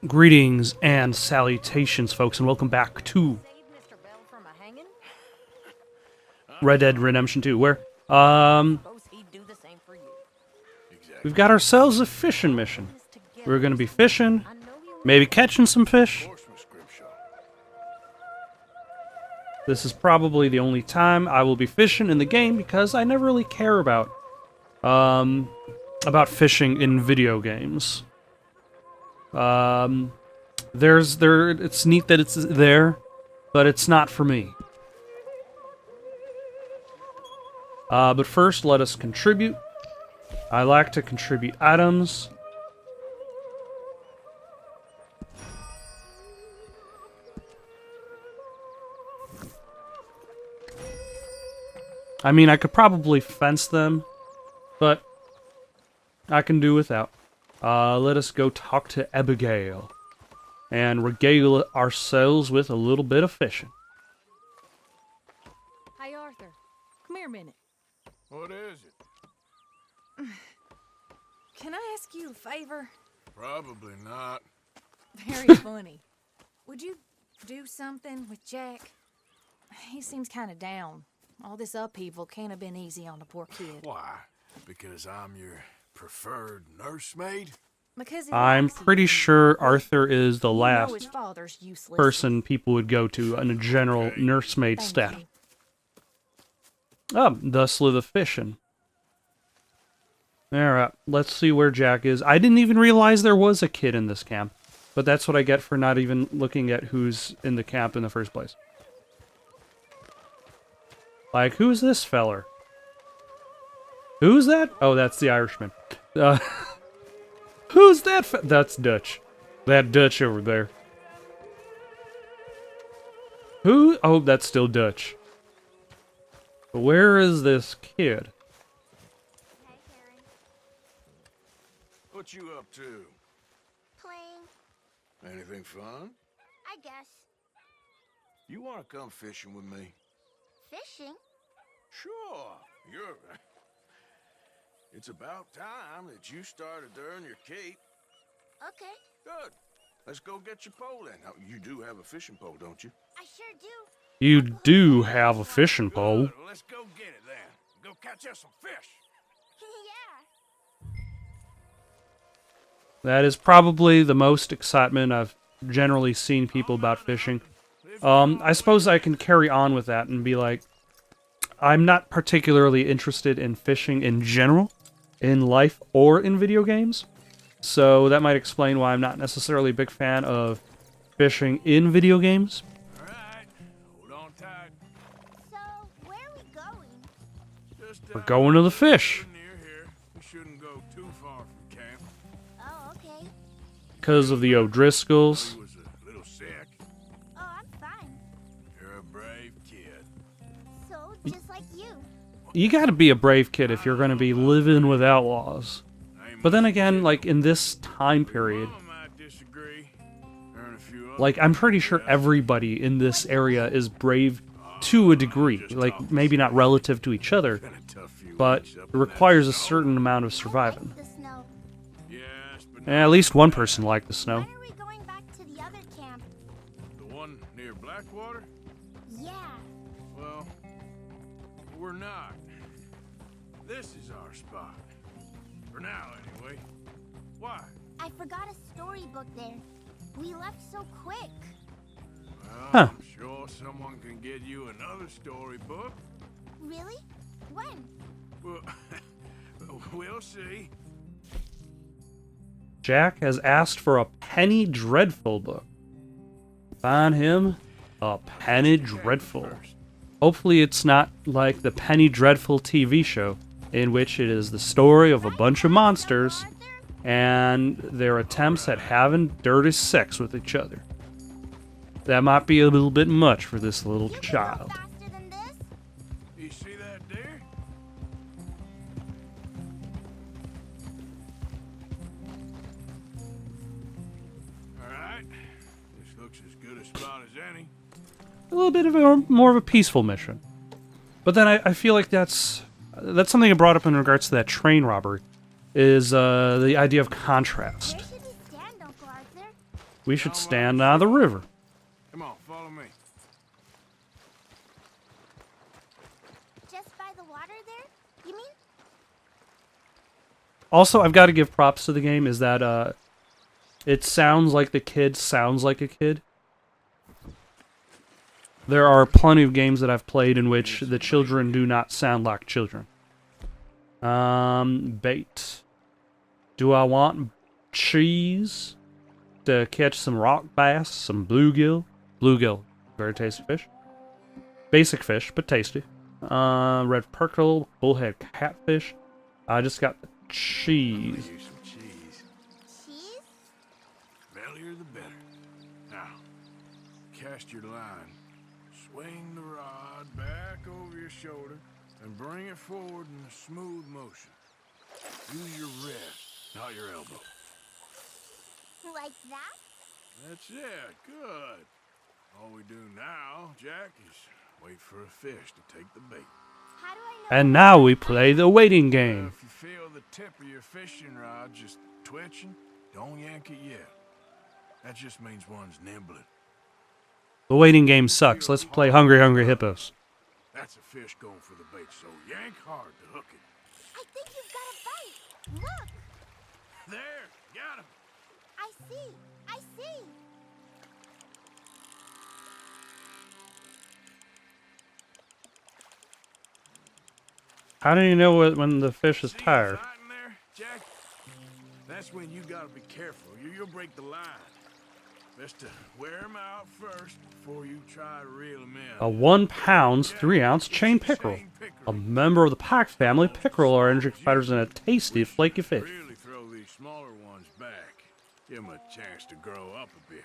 Greetings and salutations, folks, and welcome back to Red Dead Redemption 2, where, we've got ourselves a fishing mission. We're gonna be fishing, maybe catching some fish. This is probably the only time I will be fishing in the game, because I never really care about fishing in video games. It's neat that it's there, but it's not for me. But first, let us contribute. I like to contribute items. I mean, I could probably fence them, but I can do without. Let us go talk to Abigail and regale ourselves with a little bit of fishing. Hey, Arthur. Come here a minute. What is it? Can I ask you a favor? Probably not. Very funny. Would you do something with Jack? He seems kind of down. All this upheaval can't have been easy on the poor kid. Why? Because I'm your preferred nursemaid? Because I'm pretty sure Arthur is the his last father's useless. person people would go to on a general nursemaid Thank staff. you. Oh, thusly the fishing. Alright, let's see where Jack is. I didn't even realize there was a kid in this camp. But that's what I get for not even looking at who's in the camp in the first place. Like, who's this feller? Who's that? Oh, that's the Irishman. Who's that that's Dutch. That Dutch over there. Who? Oh, that's still Dutch. Where is this kid? What you up to? Playing, Anything fun? I guess. You want to come fishing with me? Fishing? Sure. You're... It's about time that you started to earn your keep. Okay, Good. Let's go get your pole then. Now, you do have a fishing pole, don't you? I sure do. You do have a fishing pole. Good. Let's go get it then. Go catch us some fish. Yeah. That is probably the most excitement I've generally seen people about fishing. I suppose I can carry on with that and be like, I'm not particularly interested in fishing in general, in life or in video games. So that might explain why I'm not necessarily a big fan of fishing in video games. All right. Hold on tight. So, where are we going? Just We're going to the fish. near here. We shouldn't go too far from camp. Oh, okay. Because of the O'Driscolls. He was a little sick. Oh, I'm fine. You're a brave kid. So, just like you. You gotta be a brave kid if you're gonna be living with outlaws. But then again, like, in this time period, Mama might disagree. Earn a few like, I'm pretty sure everybody in this area is brave to a degree. Like, maybe not relative to each other, been a tough few but weeks it up in that requires a snow. certain amount of I surviving. like the snow. Yes, but At least one person liked the snow. When are we going back to the other camp? the one near Blackwater? Yeah. Well, we're not. This is our spot. For now, anyway. Why? I forgot a storybook there. We left so quick. Well, Huh. I'm sure someone can get you another storybook. Really? When? Well, we'll see. Jack has asked for a Penny Dreadful book. Find him a Penny Dreadful. Hopefully it's not like the Penny Dreadful TV show, in which it is the story of a bunch of monsters Arthur? and their attempts at having dirty sex with each other. That might be a little bit much for this little You can go child. faster than this. You see that deer? All right. This looks as good a spot as any. A little bit of a more of a peaceful mission. But then I feel like that's something I brought up in regards to that train robbery, is the idea of contrast. Where should we stand, Uncle Arthur? We should stand by the river. Come on, follow me. Just by the water there? You mean? Also, I've got to give props to the game, is that, it sounds like the kid sounds like a kid. There are plenty of games that I've played in which the children do not sound like children. Bait. Do I want cheese to catch some rock bass, some bluegill? Bluegill, very tasty fish. Basic fish, but tasty. Red pickerel, bullhead catfish. I just got the cheese. Use some cheese. Cheese? Bellier the better. Now, cast your line. Swing the rod back over your shoulder and bring it forward in a smooth motion. Use your wrist, not your elbow. Like that? That's it. Good. All we do now, Jack, is wait for a fish to take the bait. How do I know? And now we play the waiting game. If you feel the tip of your fishing rod just twitching, don't yank it yet. That just means one's nibbling. The waiting game sucks. Let's play Hungry Hungry Hippos. That's a fish going for the bait, so yank hard to hook it. I think you've got a bite. Look! There, got him. I see. I see. How do you know when the fish is See tired? what's hot in there, Jack? That's when you gotta be careful. You'll break the line. Best to wear him out first before you try to reel him in. A 1 pound, 3 ounce chain pickerel. A member of the pike family, pickerel are injured fighters in a tasty, flaky fish. Really throw these smaller ones back. Give them a chance to grow up a bit.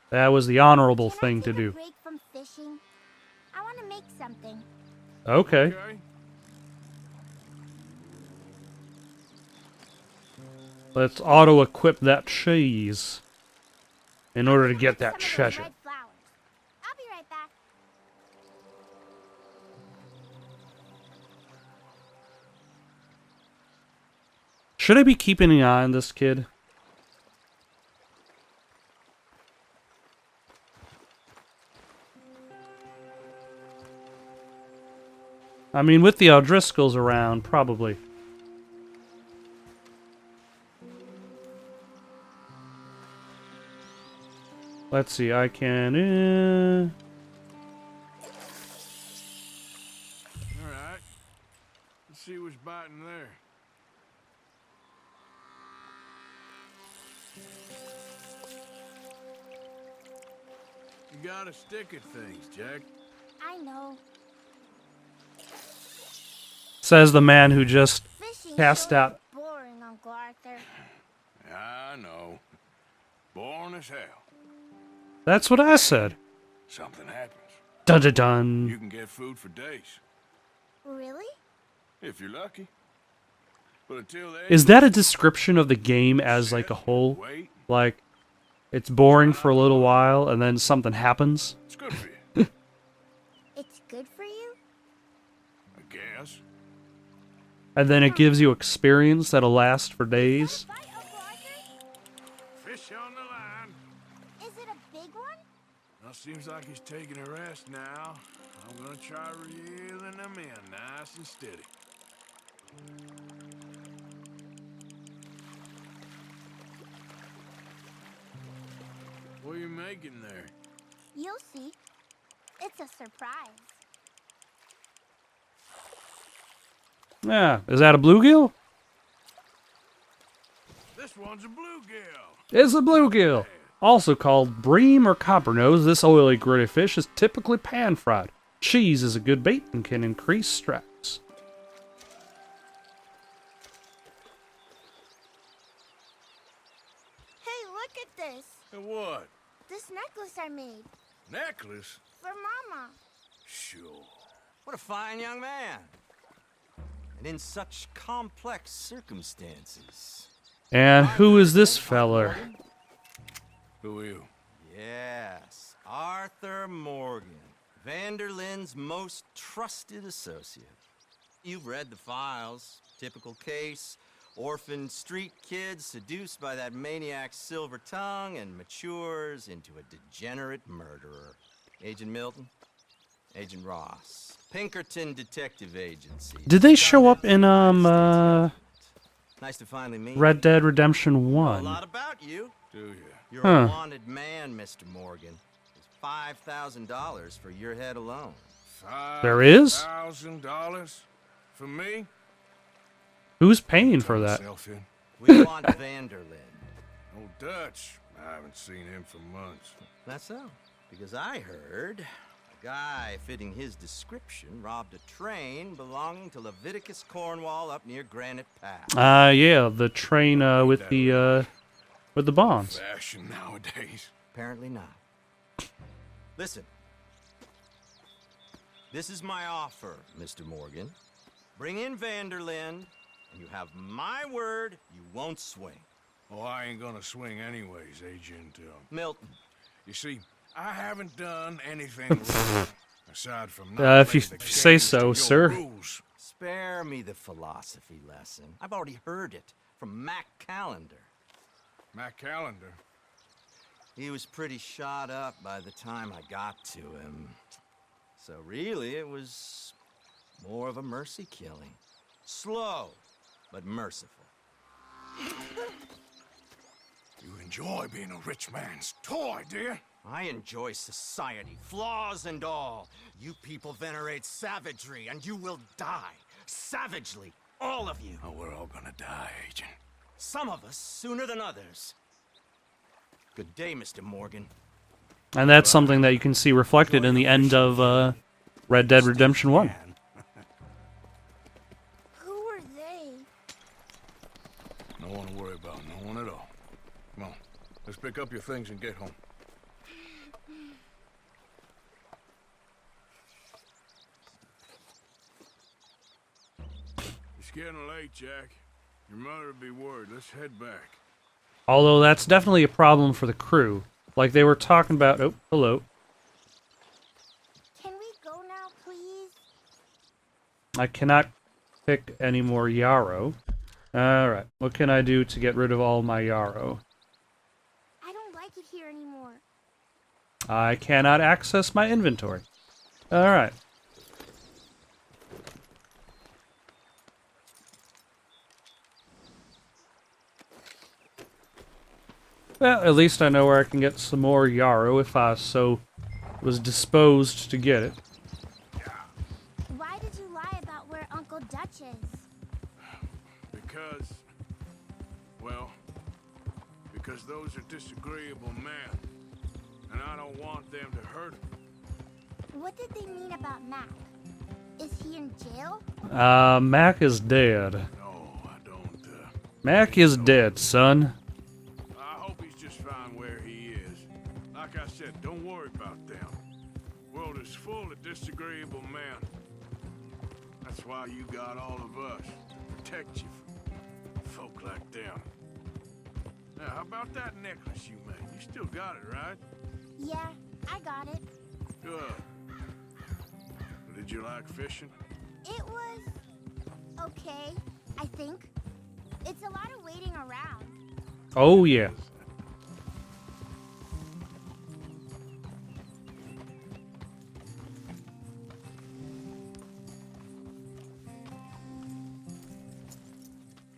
That was the honorable Can thing I to take a do. break from fishing? I want to make something. Okay. Let's auto-equip that cheese in order to get that Some of those treasure. red flowers. I'll be right back. Should I be keeping an eye on this kid? I mean, with the O'Driscolls around, probably. Let's see, I can... Alright. Let's see what's biting there. You gotta stick at things, Jack. I know. Says the man who just Fishing cast sure out... is boring, Uncle Arthur. I know. Boring as hell. That's what I said. Something happens. Dun dun dun. You can get food for days. Really? If you're lucky. But until then... Is that a description of the game as like a whole? Wait. Like, it's boring for a little while and then something happens? It's good for you, It's good for you? I guess. And then it gives you experience that'll last for days? Bite, Uncle Arthur? Fish on the line. Is it a big one? Well, seems like he's taking a rest now. I'm gonna try reeling him in nice and steady. What are you making there? You'll see. It's a surprise. Yeah, is that a bluegill? This one's a bluegill. It's a bluegill. Also called bream or copper-nose, this oily gritty fish is typically pan-fried. Cheese is a good bait and can increase strikes. Hey, look at this. And what? This necklace I made. Necklace? For Mama. Sure. What a fine young man. And in such complex circumstances. And who is this feller? Who are you? Yes, Arthur Morgan, Vanderlyn's most trusted associate. You've read the files. Typical case. Orphan street kid seduced by that maniac's silver tongue and matures into a degenerate murderer. Agent Milton, Agent Ross, Pinkerton Detective Agency. Did they show up in Nice to finally meet Red you. Dead Redemption Know a 1? lot about you. Do you? You're Huh. a wanted man, Mr. Morgan. It's $5,000 for your head alone. There is? $5,000 for me? Who's paying for that? Myself in. We want Vanderlyn. Oh, Dutch. I haven't seen him for months. That's so. Because I heard a guy fitting his description robbed a train belonging to Leviticus Cornwall up near Granite Pass. Yeah, the train with the bombs. Fashion nowadays. Apparently not. Listen. This is my offer, Mr. Morgan. Bring in Vanderlyn, and you have my word you won't swing. Oh, I ain't gonna swing anyways, Agent. Milton. You see, I haven't done anything wrong. Aside from If you say so, sir. Rules. Spare me the philosophy lesson. I've already heard it from Mac Callender. My calendar. He was pretty shot up by the time I got to him. So really, it was more of a mercy killing. Slow, but merciful. You enjoy being a rich man's toy, dear. I enjoy society, flaws and all. You people venerate savagery, and you will die. Savagely, all of you. Oh, we're all gonna die, Agent. Some of us sooner than others. Good day, Mr. Morgan. And that's something that you can see reflected in the end of Red Dead Redemption 1. Who are they? No one to worry about, no one at all. Come on, let's pick up your things and get home. It's getting late, Jack. Your mother'll be worried. Let's head back. Although that's definitely a problem for the crew. Like they were talking about... Oh, hello. Can we go now, please? I cannot pick any more yarrow. Alright, what can I do to get rid of all my yarrow? I don't like it here anymore. I cannot access my inventory. Alright. Well, at least I know where I can get some more yarrow if I so was disposed to get it. Why did you lie about where Uncle Dutch is? Because, well, because those are disagreeable men, and I don't want them to hurt him. What did they mean about Mac? Is he in jail? Mac is dead. No, I don't, Mac is dead, son. I hope he's just fine where he is. Like I said, don't worry about them. The world is full of disagreeable men. That's why you got all of us. Protect you from folk like them. Now, how about that necklace you made? You still got it, right? Yeah, I got it. Good. Did you like fishing? It was okay, I think. It's a lot of waiting around. Oh, yeah.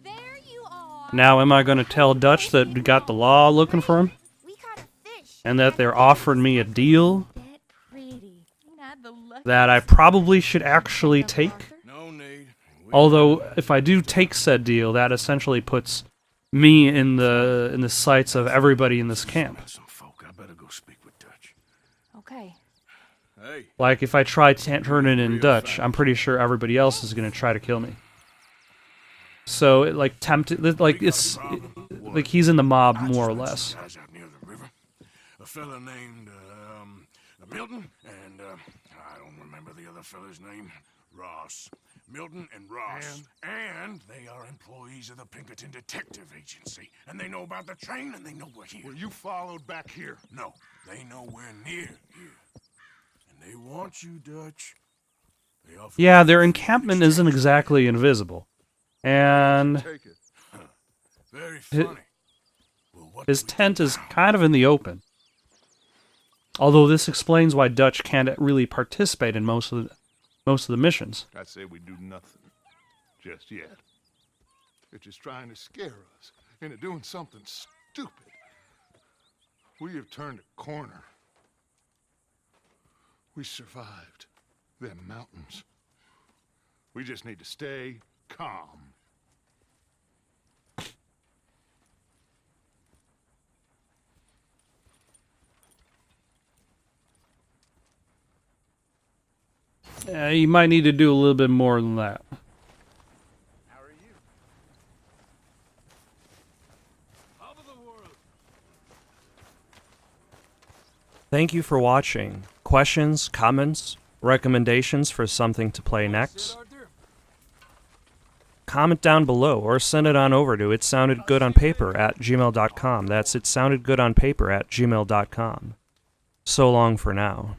There you are. Now, am I going to tell Dutch that we got the law looking for him? We caught a fish. And that they're offering me a deal That pretty. Not the lucky that I probably should actually take? No need. Although, if I do take said deal, that essentially puts me in the sights of everybody in this camp. Some folk. I better go speak with Dutch. Okay. Hey, Like, if I try to turn it in Dutch, I'm pretty sure everybody else is going to try to kill me. So, like, tempted, like, it's, like, he's in the mob, more or less. guys out near the river. A fella named Milton and I don't remember the other fella's name. Ross. Milton and Ross. And they are employees of the Pinkerton Detective Agency. And they know about the train and they know we're here. Well, you followed back here? No, they know we're near here. And they want you, Dutch. They offer Yeah, their encampment isn't exactly invisible. And Take it. Hi- funny. Well, what His do we do tent is now? kind of in the open. Although this explains why Dutch can't really participate in most of the missions. I say we do nothing. Just yet. They're just trying to scare us into doing something stupid. We have turned a corner. We survived them mountains. We just need to stay calm. You might need to do a little bit more than that. How are you? Top of the world. Thank you for watching. Questions, comments, recommendations for something to play next? Comment down below or send it on over to itsoundedgoodonpaper@gmail.com. That's itsoundedgoodonpaper@gmail.com. So long for now.